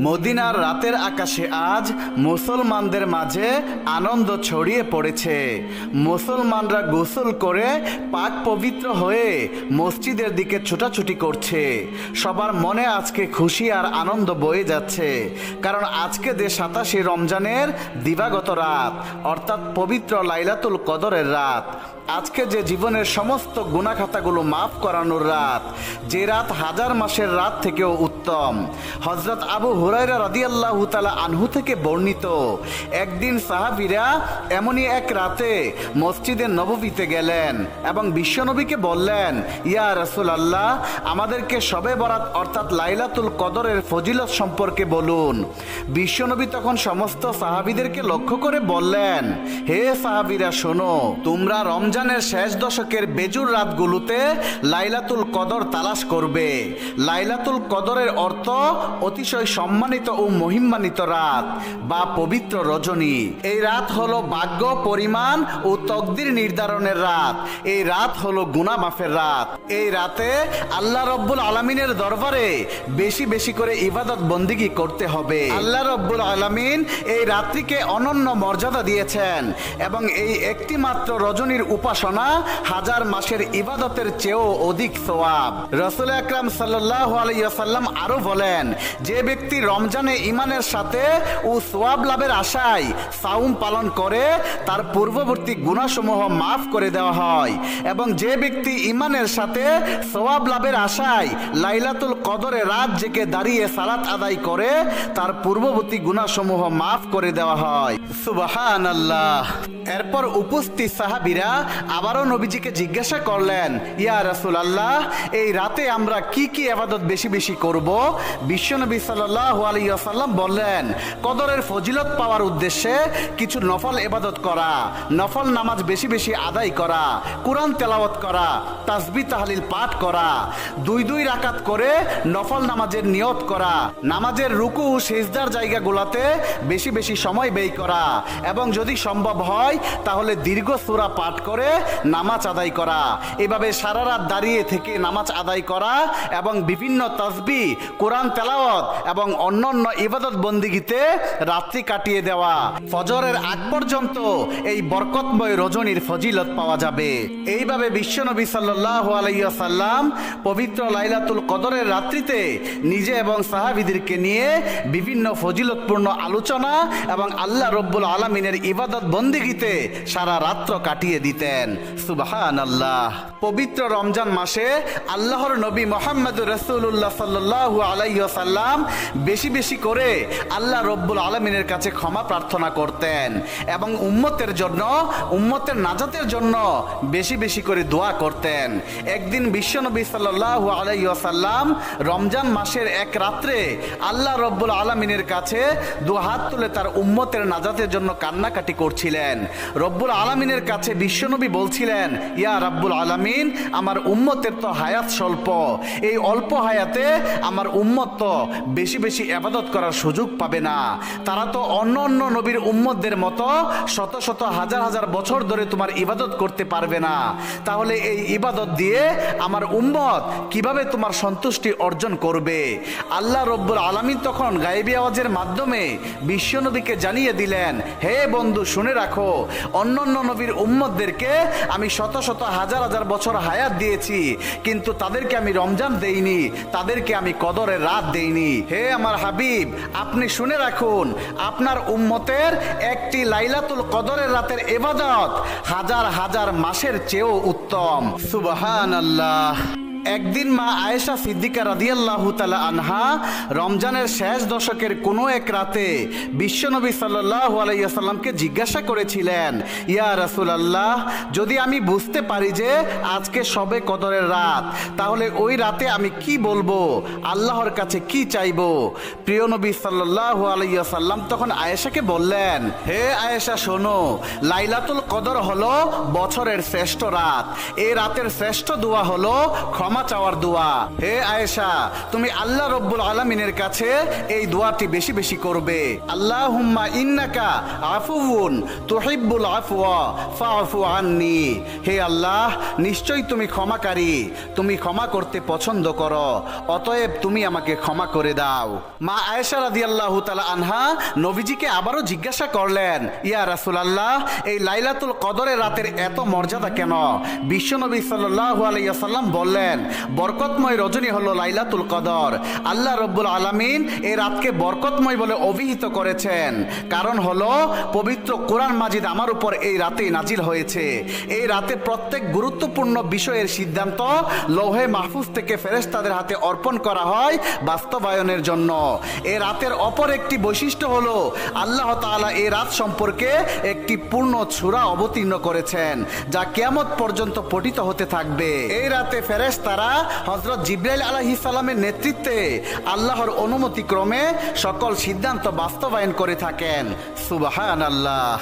মদিনার রাতের আকাশে আজ মুসলমানদের মাঝে আনন্দ ছড়িয়ে পড়েছে। মুসলমানরা গোসল করে পাক পবিত্র হয়ে মসজিদের দিকে ছোটাছুটি করছে। সবার মনে আজকে খুশি আর আনন্দ বয়ে যাচ্ছে, কারণ আজকে 27 রমজানের দিবাগত রাত, অর্থাৎ পবিত্র লাইলাতুল কদরের রাত। আজকে যে জীবনের সমস্ত গুনাহখাতাগুলো মাফ করানোর রাত, যে রাত হাজার মাসের রাত থেকেও উত্তম। হযরত আবু হুরায়রা রাদিয়াল্লাহু তাআলা আনহু থেকে বর্ণিত, একদিন সাহাবীরা এমনই এক রাতে মসজিদে নববীতে গেলেন এবং বিশ্বনবীকে বললেন, ইয়া রাসূলুল্লাহ, আমাদেরকে শবে বরাত অর্থাৎ লাইলাতুল কদরের ফজিলত সম্পর্কে বলুন। বিশ্বনবী তখন সমস্ত সাহাবীদেরকে লক্ষ্য করে বললেন, হে সাহাবীরা শোনো, তোমরা রমজানের শেষ দশকের বেজুর রাতগুলোতে লাইলাতুল কদর তালাশ করবে। লাইলাতুল কদরের অর্থ অতিশয় সম্মানিত ও মহিমান্বিত রাত বা পবিত্র রজনী। এই রাত হলো ভাগ্য, পরিমাণ ও তকদির নির্ধারণের রাত। এই রাত হলো গুনাহ মাফের রাত। এই রাতে আল্লাহ রব্বুল আলামিনের দরবারে বেশি বেশি করে ইবাদত বন্দিগি করতে হবে। আল্লাহ রব্বুল আলামিন এই রাত্রিকে অনন্য মর্যাদা দিয়েছেন এবং এই একটি মাত্র রজনীর উপাসনা হাজার মাসের ইবাদতের চেয়েও অধিক সওয়াব। রাসূল আকরাম সাল্লাল্লাহু আলাইহি ওয়াসাল্লাম আরো বলেন, যে ব্যক্তি রমজানে ঈমানের সাথে ও সওয়াব লাভের আশায় সাওম পালন করে তার পূর্ববর্তী গুনাহসমূহ মাফ করে দেওয়া হয়, এবং যে ব্যক্তি ঈমানের সাথে সওয়াব লাভের আশায় লাইলাতুল কদরে রাত জেগে দাঁড়িয়ে সালাত আদায় করে তার পূর্ববর্তী গুনাহসমূহ মাফ করে দেওয়া হয়। সুবহানাল্লাহ। এরপর উপস্থিত সাহাবীরা আবারও নবীজিকে জিজ্ঞাসা করলেন, ইয়া রাসূলুল্লাহ, এই রাতে আমরা কি কি ইবাদত বেশি বেশি করব? বিশ্বনবী সাল্লাল্লাহু আলাইহি ওয়াসাল্লাম বললেন, কদরের ফজিলত পাওয়ার উদ্দেশ্যে কিছু নফল ইবাদত করা, নফল নামাজ বেশি বেশি আদায় করা, কুরআন তেলাওয়াত করা, তাসবিহ তাহলিল পাঠ করা, দুই রাকাত করে নফল নামাজের নিয়ত করা, নামাজের রুকু ও সিজদার জায়গাগুলোতে বেশি বেশি সময় ব্যয় করা, এবং যদি সম্ভব হয় তাহলে দীর্ঘ সূরা পাঠ করে নামাজ আদায় করা। এভাবে সারা রাত দাঁড়িয়ে থেকে নামাজ আদায় করা এবং বিভিন্ন তাসবিহ, কোরআন তেলাওয়াত এবং অন্যান্য ইবাদত বন্দিগিতে রাত্রি কাটিয়ে দেওয়া। ফজরের আগ পর্যন্ত এই বরকতময় রজনীর ফজিলত পাওয়া যাবে। এইভাবে বিশ্বনবী সাল্লাল্লাহু আলাইহি ওয়াসাল্লাম পবিত্র লাইলাতুল কদরের রাত্রিতে নিজে এবং সাহাবীদেরকে নিয়ে বিভিন্ন ফজিলতপূর্ণ আলোচনা এবং আল্লাহ রব্বুল আলামিনের ইবাদত বন্দিগিতে সারা রাত্র কাটিয়ে দিতেন। সুবহানাল্লাহ। পবিত্র রমজান মাসে আল্লাহর নবী মুহাম্মদুর রাসূলুল্লাহ সাল্লাল্লাহু আলাইহি ওয়াসাল্লাম বেশি বেশি করে আল্লাহ রব্বুল আলামিনের কাছে ক্ষমা প্রার্থনা করতেন এবং উম্মতের জন্য, উম্মতের নাজাতের জন্য বেশি বেশি করে দোয়া করতেন। একদিন বিশ্বনবী সাল্লাল্লাহু আলাইহি ওয়াসাল্লাম রমজান মাসের এক রাত্রে আল্লাহ রব্বুল আলামিনের কাছে দুহাত তুলে তার উম্মতের নাজাতের জন্য কান্নাকাটি করছিলেন। রব্বুল আলামিনের কাছে বিশ্বনবী বলছিলেন, ইয়া রাব্বুল আলামিন, আমার উম্মতের তো হায়াত স্বল্প, এই অল্প হায়াতে আমার উম্মত তো বেশি বেশি ইবাদত করার সুযোগ পাবে না। তারা তো অন্য অন্য নবীর উম্মতদের মতো শত শত হাজার হাজার বছর ধরে তোমার ইবাদত করতে পারবে না। তাহলে এই ইবাদত দিয়ে আমার উম্মত কিভাবে তোমার সন্তুষ্টি অর্জন করবে? আল্লাহ রব্বুল আলামিন তখন গায়েবী আওয়াজের মাধ্যমে বিশ্বনবীকে জানিয়ে দিলেন, হে বন্ধু, শুনে রাখো, অন্যান্য নবীর উম্মতদেরকে আমি শত শত হাজার হাজার বছর হায়াত দিয়েছি, কিন্তু তাদেরকে আমি রমজান দেইনি, তাদেরকে আমি কদরের রাত দেইনি। হে আমার হাবিব, আপনি শুনে রাখুন, আপনার উম্মতের একটি লাইলাতুল কদরের রাতের ইবাদত হাজার হাজার মাসের চেয়েও উত্তম। সুবহানাল্লাহ। একদিন মা আয়েশা সিদ্দিকা রাদিয়াল্লাহু তাআলা আনহা রমজানের শেষ দশকের কোনো এক রাতে বিশ্বনবী সাল্লাল্লাহু আলাইহি ওয়াসাল্লামকে জিজ্ঞাসা করেছিলেন, ইয়া রাসূলুল্লাহ, যদি আমি বুঝতে পারি যে আজকে শবে কদরের রাত, তাহলে ওই রাতে আমি কি বলবো, আল্লাহর কাছে কি চাইবো? প্রিয় নবী সাল্লাল্লাহু আলাইহি ওয়াসাল্লাম তখন আয়েশাকে বললেন, হে আয়েশা, শোনো, লাইলাতুল কদর হলো বছরের শ্রেষ্ঠ রাত। এই রাতের শ্রেষ্ঠ দোয়া হলো ক্ষমা ক্ষমা চাওয়ার দোয়া। হে আয়েশা, তুমি আল্লাহ রব্বুল আলামিনের কাছে এই দোয়াটি বেশি বেশি করবে। আল্লাহুম্মা ইন্নাকা আফুউন তুহিব্বুল আফওয়া ফাআফু আন্নি। হে আল্লাহ, নিশ্চয়ই তুমি ক্ষমাকারী, তুমি ক্ষমা করতে পছন্দ করো, অতএব তুমি আমাকে ক্ষমা করে দাও। মা আয়েশা রাদিয়াল্লাহু তাআলা আনহা নবীজিকে আবারও জিজ্ঞাসা করলেন, ইয়া রাসূলুল্লাহ, এই লাইলাতুল কদরের রাতের এত মর্যাদা কেন? বিশ্বনবী সাল্লাল্লাহু আলাইহি ওয়াসাল্লাম বললেন, বরকতময় রজনী হলো লাইলাতুল কদর। আল্লাহ রব্বুল আলামিন এই রাতকে বরকতময় বলে অভিহিত করেছেন। কারণ হলো পবিত্র কোরআন মাজিদ আমার উপর এই রাতেই নাজিল হয়েছে। এই রাতে প্রত্যেক গুরুত্বপূর্ণ বিষয়ের সিদ্ধান্ত লৌহে মাহফুজ থেকে ফেরেশতাদের হাতে অর্পণ করা হয় বাস্তবায়নের জন্য। এই রাতের অপর একটি বৈশিষ্ট্য হলো আল্লাহ তাআলা এই রাত সম্পর্কে একটি পূর্ণ সূরা অবতীর্ণ করেছেন, যা কিয়ামত পর্যন্ত পঠিত হতে থাকবে। এই রাতে ফেরেশতারা হযরত জিবরাইল আলাইহিস সালামের নেতৃত্বে আল্লাহর অনুমতি ক্রমে সকল সিদ্ধান্ত বাস্তবায়ন করে থাকেন। সুবহানাল্লাহ।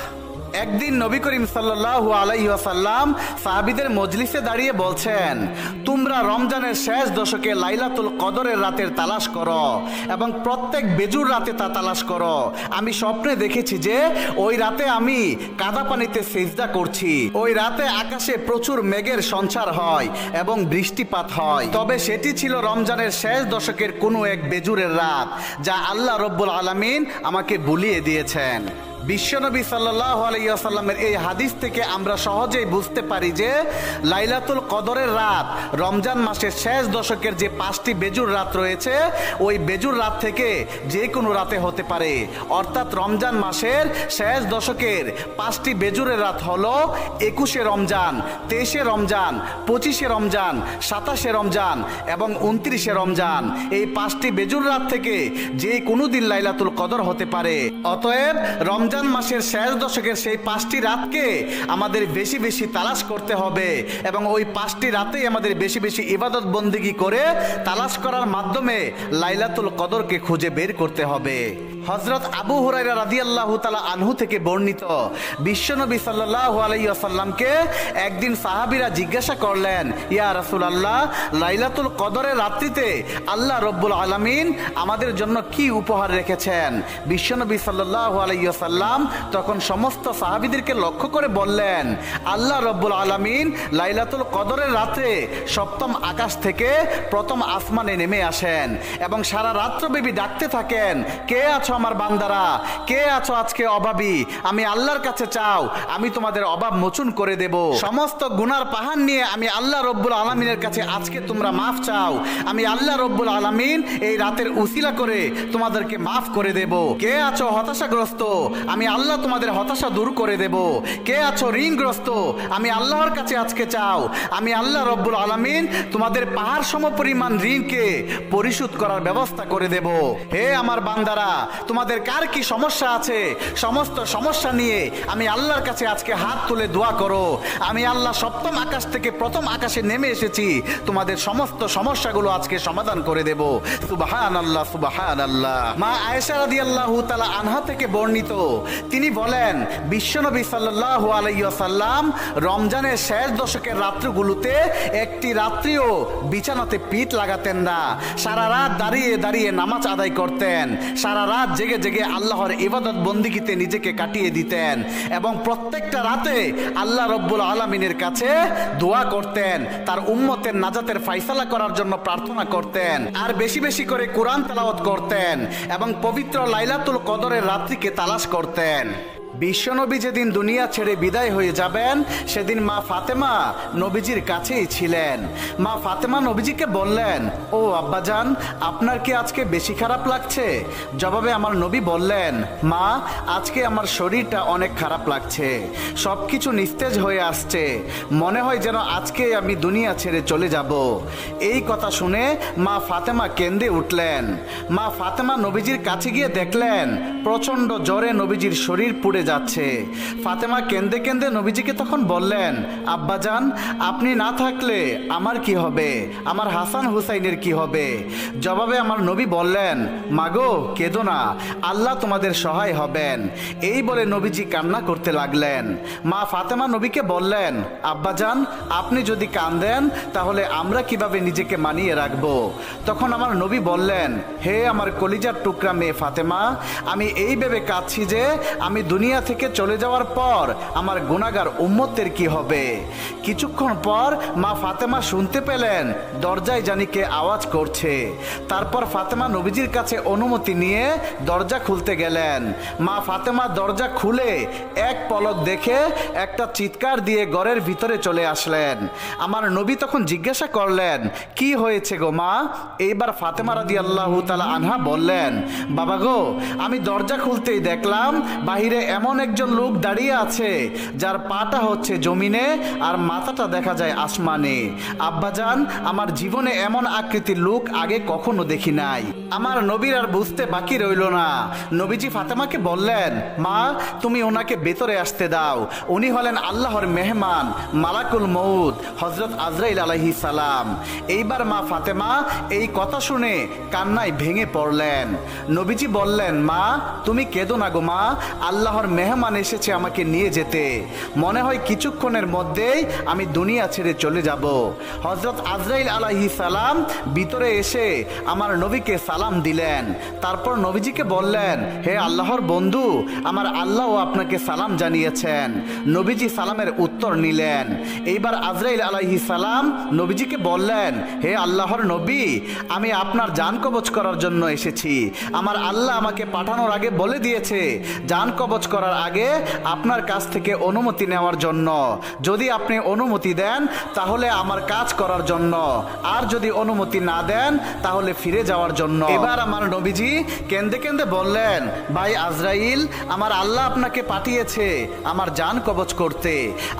একদিন নবী করিম সাল্লাল্লাহু আলাইহি ওয়াসাল্লাম সাহাবীদের মজলিসে দাঁড়িয়ে বলছেন, তোমরা রমজানের শেষ দশকে লাইলাতুল কদরের রাতের তালাশ করো এবং প্রত্যেক বেজুর রাতে তা তালাশ করো। আমি স্বপ্নে দেখেছি যে ওই রাতে আমি কাদা পানিতে সিজদা করছি। ওই রাতে আকাশে প্রচুর মেঘের সঞ্চার হয় এবং বৃষ্টিপাত হয়। তবে সেটি ছিল রমজানের শেষ দশকের কোনো এক বেজুরের রাত, যা আল্লাহ রব্বুল আলামিন আমাকে ভুলিয়ে দিয়েছেন। বিশ্বনবী সাল্লাল্লাহু আলাইহি ওয়াসাল্লামের এই হাদিস থেকে আমরা সহজেই বুঝতে পারি যে লাইলাতুল কদরের রাত রমজান মাসের শেষ দশকের যে 5টি বেজুর রাত রয়েছে, ওই বেজুর রাত থেকে যে কোনো রাতে হতে পারে। অর্থাৎ রমজান মাসের শেষ দশকের 5টি বেজুরের রাত হলো 21শে রমজান, 23শে রমজান, 25শে রমজান, 27শে রমজান এবং 29শে রমজান। এই 5টি বেজুর রাত থেকে যে কোনো দিন লাইলাতুল কদর হতে পারে। অতএব রমজান মাসের শেষ দশকের সেই 5টি রাতকে আমাদের বেশি বেশি তালাশ করতে হবে এবং ওই 5টি রাতেই আমাদের বেশি বেশি ইবাদত বন্দেগী করে তালাশ করার মাধ্যমে লাইলাতুল কদরকে খুঁজে বের করতে হবে। হযরত আবু হুরায়রা রাদিয়াল্লাহু তাআলা আনহু থেকে বর্ণিত, বিশ্বনবী সাল্লাল্লাহু আলাইহি ওয়াসাল্লামকে একদিন সাহাবীরা জিজ্ঞাসা করলেন, ইয়া রাসূলুল্লাহ, লাইলাতুল কদরের রাত্রিতে আল্লাহ রব্বুল আলামিন আমাদের জন্য কি উপহার রেখেছেন? বিশ্বনবী সাল্লাল্লাহু আলাইহি ওয়াসাল্লাম তখন সমস্ত সাহাবীদেরকে লক্ষ্য করে বললেন, আল্লাহ রব্বুল আলামিন লাইলাতুল কদরের রাতে সপ্তম আকাশ থেকে প্রথম আসমানে নেমে আসেন এবং সারা রাত্রব্যাপী ডাকতে থাকেন, কে আছো আমার বান্দারা, কে আছো আজকে অভাবী? আমি আল্লাহর কাছে চাও, আমি তোমাদের অভাব মোচন করে দেব। সমস্ত গুনার পাহাড় নিয়ে আমি আল্লাহ রব্বুল আলামিনের কাছে আজকে তোমরা মাফ চাও। আমি আল্লাহ রব্বুল আলামিন এই রাতের উসিলা করে তোমাদেরকে মাফ করে দেব। কে আছো হতাশাগ্রস্ত? আমি আল্লাহ তোমাদের হতাশা দূর করে দেব। কে আছো ঋণগ্রস্ত? আমি আল্লাহর কাছে আজকে চাও, আমি আল্লাহ রব্বুল আলামিন তোমাদের পাহাড় সমপরিমাণ ঋণকে পরিশোধ করার ব্যবস্থা করে দেব। হে আমার বান্দারা, তোমাদের কার কি সমস্যা আছে, সমস্ত সমস্যা নিয়ে আমি আল্লাহর কাছে আজকে হাত তুলে দোয়া করো। আমি আল্লাহ সপ্তম আকাশ থেকে প্রথম আকাশে নেমে এসেছি, তোমাদের সমস্ত সমস্যাগুলো আজকে সমাধান করে দেব। সুবহানাল্লাহ, সুবহানাল্লাহ। মা আয়েশা রাদিয়াল্লাহু তাআলা আনহা থেকে বর্ণিত, তিনি বলেন, বিশ্বনবী সাল্লাল্লাহু আলাইহি ওয়াসাল্লাম রমজানের শেষ দশকের রাত্রিগুলোতে একটি রাত্রিও বিছানাতে পিঠ লাগাতেন না। সারা রাত দাঁড়িয়ে দাঁড়িয়ে নামাজ আদায় করতেন, সারা রাত জেগে জেগে আল্লাহর ইবাদত বন্দিগিতে নিজেকে কাটিয়ে দিতেন এবং প্রত্যেকটা রাতে আল্লাহ রব্বুল আলামিনের কাছে দোয়া করতেন, তার উম্মতের নাজাতের ফায়সালা করার জন্য প্রার্থনা করতেন, আর বেশি বেশি করে কোরআন তেলাওয়াত করতেন এবং পবিত্র লাইলাতুল কদরের রাত্রিকে তালাশ করতেন। বিশ্বনবী যেদিন দুনিয়া ছেড়ে বিদায় হয়ে যাবেন, সেদিন মা ফাতেমা নবীজির কাছেই ছিলেন। মা ফাতেমা নবীজিকে বললেন, ও আব্বাজান, আপনার কি আজকে বেশি খারাপ লাগছে? জবাবে আমার নবী বললেন, মা, আজকে আমার শরীরটা অনেক খারাপ লাগছে, সব কিছু নিস্তেজ হয়ে আসছে, মনে হয় যেন আজকে আমি দুনিয়া ছেড়ে চলে যাব। এই কথা শুনে মা ফাতেমা কেঁদে উঠলেন। মা ফাতেমা নবীজির কাছে গিয়ে দেখলেন প্রচণ্ড জ্বরে নবীজির শরীর পুড়ে যাচ্ছে। ফাতেমা কেঁদে কেঁদে নবীজিকে তখন বললেন, আব্বাজান, আপনি না থাকলে আমার কি হবে, আমার হাসান হুসাইনের কি হবে? জবাবে আমার নবী বললেন, মাগো কেঁদো না, আল্লাহ তোমাদের সহায় হবেন। এই বলে নবীজি কান্না করতে লাগলেন। মা ফাতেমা নবীকে বললেন, আব্বাজান, আপনি যদি কাঁদেন তাহলে আমরা কিভাবে নিজেকে মানিয়ে রাখবো? তখন আমার নবী বললেন, হে আমার কলিজার টুকরা মেয়ে ফাতেমা, আমি এই ভেবে কাঁদছি যে আমি দুনিয়া থেকে চলে যাওয়ার পর আমার গুনাহগার উম্মতের কি হবে। কিছুক্ষণ পর মা ফাতেমা শুনতে পেলেন দরজায় জানি কে আওয়াজ করছে। তারপর ফাতেমা নবীজির কাছে অনুমতি নিয়ে দরজা খুলতে গেলেন। মা ফাতেমা দরজা খুলে এক পলক দেখে একটা চিৎকার দিয়ে ঘরের ভিতরে চলে আসলেন। আমার নবী তখন জিজ্ঞাসা করলেন, কি হয়েছে গো মা? এইবার ফাতেমা রাদিয়াল্লাহু তাআলা আনহা বললেন, বাবা গো, আমি দরজা খুলতেই দেখলাম বাহিরে এমন একজন লোক দাঁড়িয়ে আছে যার পাটা হচ্ছে জমিনে আর মাথাটা দেখা যায় আসমানে। আব্বাজান, আমার জীবনে এমন আকৃতির লোক আগে কখনো দেখি নাই। আমার নবীর আর বুঝতে বাকি রইল না। নবীজি ফাতেমাকে বললেন, মা, তুমি ওনাকে ভেতরে আসতে দাও। উনি হলেন আল্লাহর মেহমান মালাকুল মউত হযরত আজরাইল আলাইহিস সালাম। এইবার মা ফাতেমা এই কথা শুনে কান্নায় ভেঙে পড়লেন। নবীজি বললেন, মা, তুমি কেঁদো না গো মা, আল্লাহর মেহমান এসেছে আমাকে নিয়ে যেতে। মনে হয় কিছুক্ষণের মধ্যেই আমি দুনিয়া ছেড়ে চলে যাব। হযরত আজরাইল আলাইহিস সালাম ভিতরে এসে আমার নবীকে সালাম দিলেন। তারপর নবীজিকে বললেন, হে আল্লাহর বন্ধু, আমার আল্লাহও আপনাকে সালাম জানিয়েছেন। নবীজি সালামের উত্তর নিলেন। এইবার আজরাইল আলাইহিস সালাম নবীজিকে বললেন, হে আল্লাহর নবী, আমি আপনার জান কবজ করার জন্য এসেছি। আমার আল্লাহ আমাকে পাঠানোর আগে বলে দিয়েছে জান কবজ করার আগে আপনার কাছ থেকে অনুমতি নেওয়ার জন্য। যদি আপনি অনুমতি দেন তাহলে আমার কাজ করার জন্য, আর যদি অনুমতি না দেন তাহলে ফিরে যাওয়ার জন্য। এবার আমার নবীজি কেঁদে কেঁদে বললেন, ভাই আজরাইল, আমার আল্লাহ আপনাকে পাঠিয়েছে আমার জান কবজ করতে।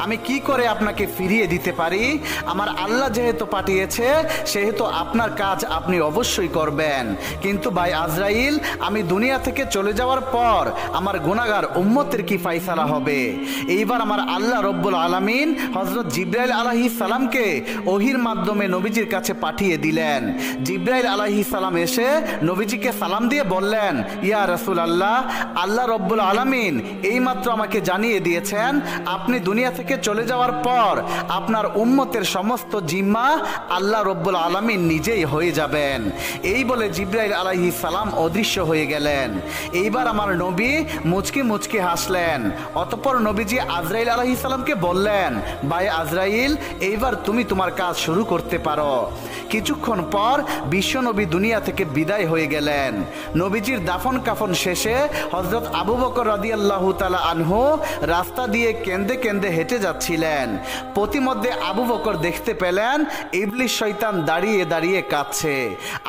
আমি কি করে আপনাকে ফিরিয়ে দিতে পারি? আমার আল্লাহ যেহেতু পাঠিয়েছে সেহেতু আপনার কাজ আপনি অবশ্যই করবেন। কিন্তু ভাই আজরাইল, আমি দুনিয়া থেকে চলে যাওয়ার পর আমার গুনাহগার উম্মতের কি ফায়সালা হবে? এইবার আমার আল্লাহ রব্বুল আলামিন হযরত জিবরাইল আলাইহিস সালামকে ওহির মাধ্যমে নবীজির কাছে পাঠিয়ে দিলেন। জিবরাইল আলাইহিস সালাম এসে নবীজিকে সালাম দিয়ে বললেন, ইয়া রাসূলুল্লাহ, আল্লাহ রব্বুল আলামিন এইমাত্র আমাকে জানিয়ে দিয়েছেন আপনি দুনিয়া থেকে চলে যাওয়ার পর আপনার উম্মতের সমস্ত জিম্মা আল্লাহ রব্বুল আলামিন নিজেই হয়ে যাবেন। এই বলে জিবরাইল আলাইহিস সালাম অদৃশ্য হয়ে গেলেন। এইবার আমার নবী মুচকি মুচকি হাসলেন। অতঃপর নবীজি আজরাইল আলাইহিস সালামকে বললেন, ভাই আজরাইল, এইবার তুমি তোমার কাজ শুরু করতে পারো। কিছুক্ষণ পর বিশ্বনবী দুনিয়া থেকে বিদায় হয়ে গেলেন। নবীজির দাফন কাফন শেষে হযরত আবু বকর রাদিয়াল্লাহু তাআলা আনহু রাস্তা দিয়ে কেঁদে কেঁদে হেঁটে যাচ্ছিলেন। প্রতিমধ্যে আবু বকর দেখতে পেলেন ইবলিস শয়তান দাঁড়িয়ে দাঁড়িয়ে কাঁদছে।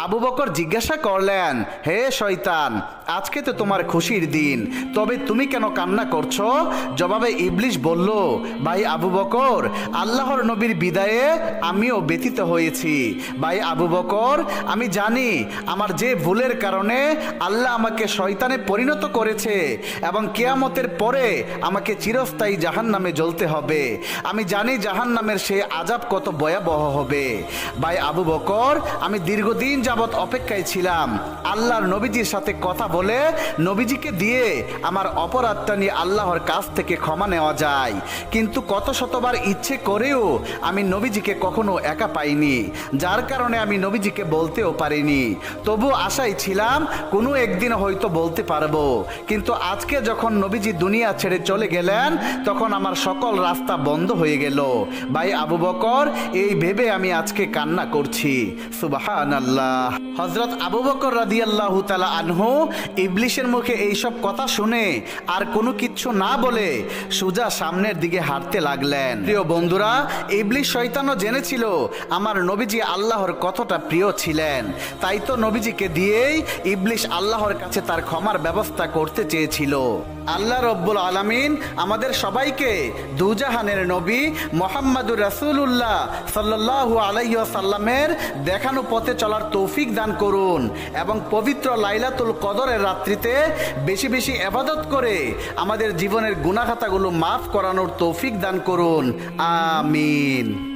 আবু বকর জিজ্ঞাসা করলেন, হে শয়তান, আজকে তো তোমার খুশির দিন, তবে তুমি কেন কান্না করছো? জবাবে ইবলিস বলল, ভাই আবু বকর, আল্লাহর নবীর বিদায়ে আমিও ব্যথিত হয়েছি। ভাই আবু বকর, আমি জানি আমার যে ভুলের কারণে আল্লাহ আমাকে শয়তানে পরিণত করেছে এবং কিয়ামতের পরে আমাকে চিরস্থায়ী জাহান্নামে জ্বলতে হবে। আমি জানি জাহান্নামের সেই আযাব কত ভয়াবহ হবে। ভাই আবু বকর, আমি দীর্ঘদিন যাবৎ অপেক্ষায় ছিলাম আল্লাহর নবীজির সাথে কথা বলে নবীজিকে দিয়ে আমার অপরাধটা নিয়ে আল্লাহর কাছ থেকে ক্ষমা নেওয়া যায়। কিন্তু কত শতবার ইচ্ছে করেও আমি নবীজিকে কখনো একা পাইনি, যার কারণে আমি নবীজিকে বলতেও পারিনি। তবু আশায় ছিলাম কোনো একদিন হয়তো বলতে পারবো। কিন্তু আজকে যখন নবীজি দুনিয়া ছেড়ে চলে গেলেন তখন আমার সকল রাস্তা বন্ধ হয়ে গেল। ভাই আবু বকর, এই ভেবে আমি আজকে কান্না করছি। সুবহানাল্লাহ। হযরত আবু বকর রাদিয়াল্লাহু তাআলা আনহু ইবলিসের মুখে এইসব কথা শুনে আর কোনো কিচ্ছু না বলে সোজা সামনের দিকে হাঁটতে লাগলেন। প্রিয় বন্ধুরা, ইবলিস শয়তানও জেনেছিল আমার নবীজি আল্লাহর কতটা প্রিয় ছিলেন। তাই তো নবীজি নবীজিকে দিয়েই ইবলিশ আল্লাহর কাছে তার ক্ষমার ব্যবস্থা করতে চেয়েছিল। আল্লাহ রব্বুল আলামিন আমাদের সবাইকে দুজাহানের নবী মুহাম্মাদুর রাসূলুল্লাহ সাল্লাল্লাহু আলাইহি ওয়াসাল্লামের দেখানো পথে চলার তৌফিক দান করুন এবং পবিত্র লাইলাতুল কদরের রাত্রিতে বেশি বেশি ইবাদত করে আমাদের জীবনের গুনাহ খাতাগুলো মাফ করানোর তৌফিক দান করুন। আমিন।